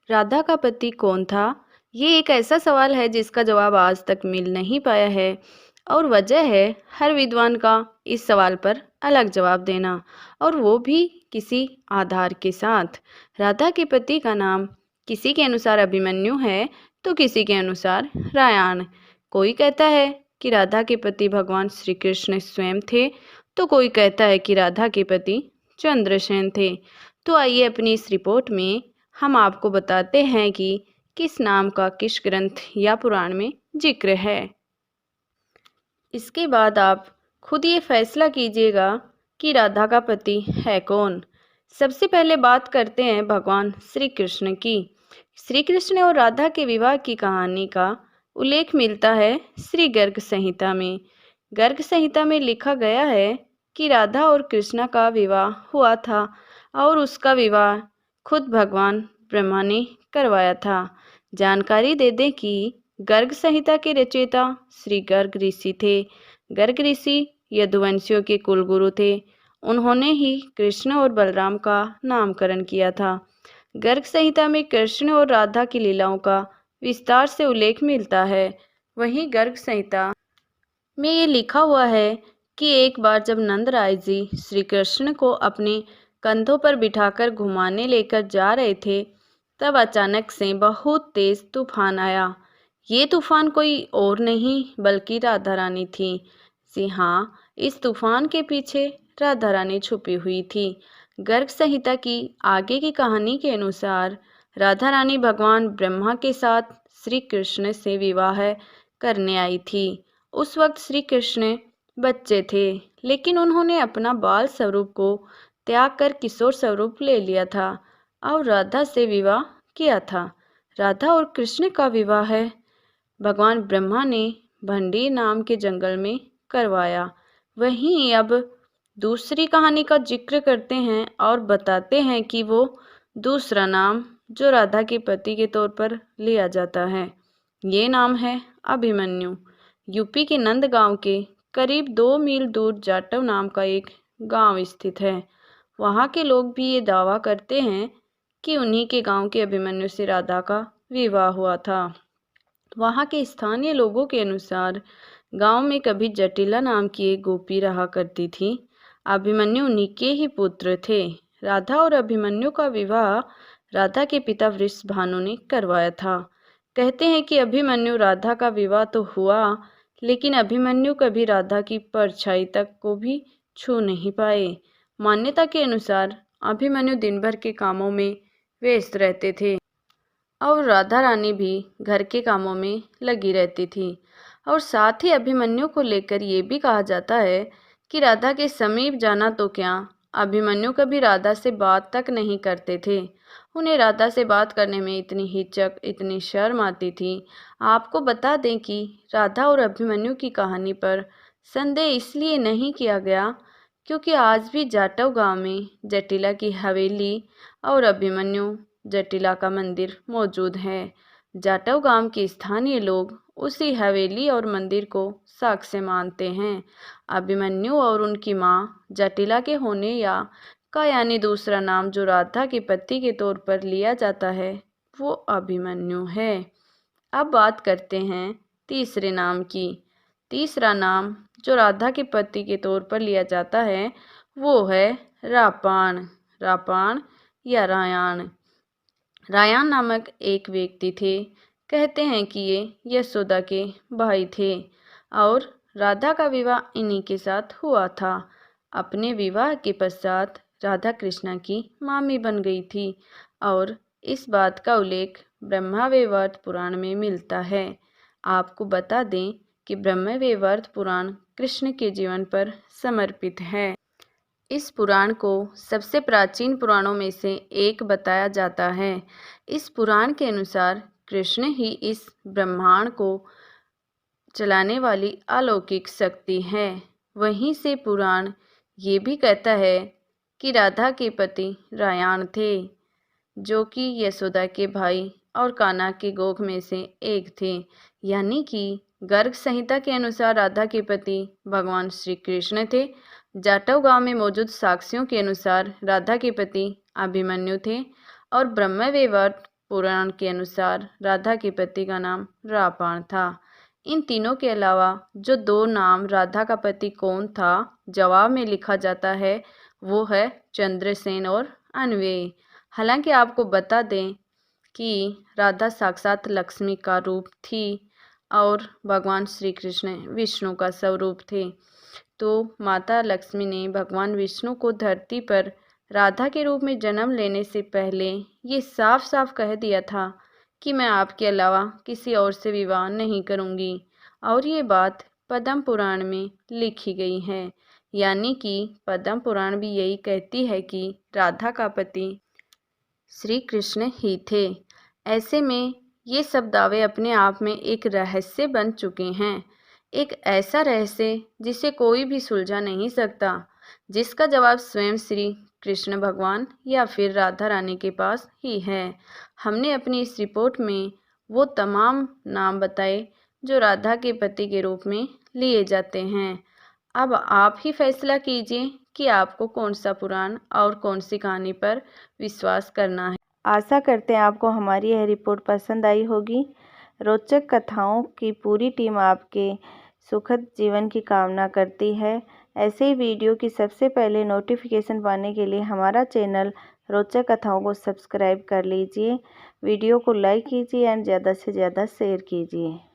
राधा का पति कौन था? ये एक ऐसा सवाल है जिसका जवाब आज तक मिल नहीं पाया है और वजह है हर विद्वान का इस सवाल पर अलग जवाब देना, और वो भी किसी आधार के साथ। राधा के पति का नाम किसी के अनुसार अभिमन्यु है तो किसी के अनुसार रायान। कोई कहता है कि राधा के पति भगवान श्री कृष्ण स्वयं थे, तो कोई कहता है कि राधा के पति चंद्रसेन थे। तो आइए अपनी इस रिपोर्ट में हम आपको बताते हैं कि किस नाम का किस ग्रंथ या पुराण में जिक्र है। इसके बाद आप खुद ये फैसला कीजिएगा कि राधा का पति है कौन। सबसे पहले बात करते हैं भगवान श्री कृष्ण की। श्री कृष्ण और राधा के विवाह की कहानी का उल्लेख मिलता है श्री गर्ग संहिता में। गर्ग संहिता में लिखा गया है कि राधा और कृष्ण का विवाह हुआ था और उसका विवाह खुद भगवान ब्रह्मा ने करवाया था। जानकारी दे दें कि गर्ग संहिता के रचयिता श्री गर्ग ऋषि थे। गर्ग ऋषि यदुवंशियों के कुलगुरु थे। उन्होंने ही कृष्ण और बलराम का नामकरण किया था। गर्ग संहिता में कृष्ण और राधा की लीलाओं का विस्तार से उल्लेख मिलता है। वहीं गर्ग संहिता में ये लिखा हुआ है कि एक बार जब नंदराय जी श्री कृष्ण को अपने कंधों पर बिठाकर घुमाने लेकर जा रहे थे, तब अचानक से बहुत तेज तूफान आया। ये तूफान कोई और नहीं बल्कि राधा रानी थी। जी हाँ, इस तूफान के पीछे राधा रानी छुपी हुई थी। गर्ग संहिता की आगे की कहानी के अनुसार राधा रानी भगवान ब्रह्मा के साथ श्री कृष्ण से विवाह करने आई थी। उस वक्त श्री कृष्ण बच्चे थे, लेकिन उन्होंने अपना बाल स्वरूप को त्याग कर किशोर स्वरूप ले लिया था और राधा से विवाह किया था। राधा और कृष्ण का विवाह भगवान ब्रह्मा ने भंडीर नाम के जंगल में करवाया। वहीं अब दूसरी कहानी का जिक्र करते हैं और बताते हैं कि वो दूसरा नाम जो राधा के पति के तौर पर लिया जाता है, ये नाम है अभिमन्यु। यूपी के नंदगांव के करीब 2 मील दूर जाटव नाम का एक गांव स्थित है। वहाँ के लोग भी ये दावा करते हैं कि उन्हीं के गांव के अभिमन्यु से राधा का विवाह हुआ था। वहाँ के स्थानीय लोगों के अनुसार गांव में कभी जटिला नाम की एक गोपी रहा करती थी। अभिमन्यु उन्हीं के ही पुत्र थे। राधा और अभिमन्यु का विवाह राधा के पिता वृषभानु ने करवाया था। कहते हैं कि अभिमन्यु राधा का विवाह तो हुआ, लेकिन अभिमन्यु कभी राधा की परछाई तक को भी छू नहीं पाए। मान्यता के अनुसार अभिमन्यु दिन भर के कामों में व्यस्त रहते थे और राधा रानी भी घर के कामों में लगी रहती थी। और साथ ही अभिमन्यु को लेकर ये भी कहा जाता है कि राधा के समीप जाना तो क्या, अभिमन्यु कभी राधा से बात तक नहीं करते थे। उन्हें राधा से बात करने में इतनी हिचक, इतनी शर्म आती थी। आपको बता दें कि राधा और अभिमन्यु की कहानी पर संदेह इसलिए नहीं किया गया क्योंकि आज भी जाटव गांव में जटिला की हवेली और अभिमन्यु जटिला का मंदिर मौजूद है। जाटव गांव के स्थानीय लोग उसी हवेली और मंदिर को साक्ष्य मानते हैं। अभिमन्यु और उनकी मां जटिला के होने का यानी दूसरा नाम जो राधा के पति के तौर पर लिया जाता है वो अभिमन्यु है। अब बात करते हैं तीसरे नाम की। तीसरा नाम जो राधा के पति के तौर पर लिया जाता है वो है रापाण। रापाण या रायान। रायान नामक एक व्यक्ति थे। कहते हैं कि ये यशोदा के भाई थे और राधा का विवाह इन्हीं के साथ हुआ था। अपने विवाह के पश्चात राधा कृष्णा की मामी बन गई थी और इस बात का उल्लेख ब्रह्मवैवर्त पुराण में मिलता है। आपको बता दें कि ब्रह्मवैवर्त पुराण कृष्ण के जीवन पर समर्पित है। इस पुराण को सबसे प्राचीन पुराणों में से एक बताया जाता है। इस पुराण के अनुसार कृष्ण ही इस ब्रह्मांड को चलाने वाली अलौकिक शक्ति है। वहीं से पुराण ये भी कहता है कि राधा के पति रायान थे, जो कि यशोदा के भाई और कान्हा के गोख में से एक थे। यानी कि गर्ग संहिता के अनुसार राधा के पति भगवान श्री कृष्ण थे। जाटव गांव में मौजूद साक्ष्यों के अनुसार राधा के पति अभिमन्यु थे और ब्रह्मवैवर्त पुराण के अनुसार राधा के पति का नाम रापाण था। इन तीनों के अलावा जो 2 नाम राधा का पति कौन था जवाब में लिखा जाता है वो है चंद्रसेन और अन्वय। हालांकि आपको बता दें कि राधा साक्षात लक्ष्मी का रूप थी और भगवान श्री कृष्ण विष्णु का स्वरूप थे। तो माता लक्ष्मी ने भगवान विष्णु को धरती पर राधा के रूप में जन्म लेने से पहले ये साफ साफ कह दिया था कि मैं आपके अलावा किसी और से विवाह नहीं करूँगी। और ये बात पद्म पुराण में लिखी गई है। यानी कि पद्म पुराण भी यही कहती है कि राधा का पति श्री कृष्ण ही थे। ऐसे में ये सब दावे अपने आप में एक रहस्य बन चुके हैं। एक ऐसा रहस्य जिसे कोई भी सुलझा नहीं सकता, जिसका जवाब स्वयं श्री कृष्ण भगवान या फिर राधा रानी के पास ही है। हमने अपनी इस रिपोर्ट में वो तमाम नाम बताए जो राधा के पति के रूप में लिए जाते हैं। अब आप ही फैसला कीजिए कि आपको कौन सा पुराण और कौन सी कहानी पर विश्वास करना है। आशा करते हैं आपको हमारी यह रिपोर्ट पसंद आई होगी। रोचक कथाओं की पूरी टीम आपके सुखद जीवन की कामना करती है। ऐसे ही वीडियो की सबसे पहले नोटिफिकेशन पाने के लिए हमारा चैनल रोचक कथाओं को सब्सक्राइब कर लीजिए। वीडियो को लाइक कीजिए एंड ज़्यादा से ज़्यादा शेयर कीजिए।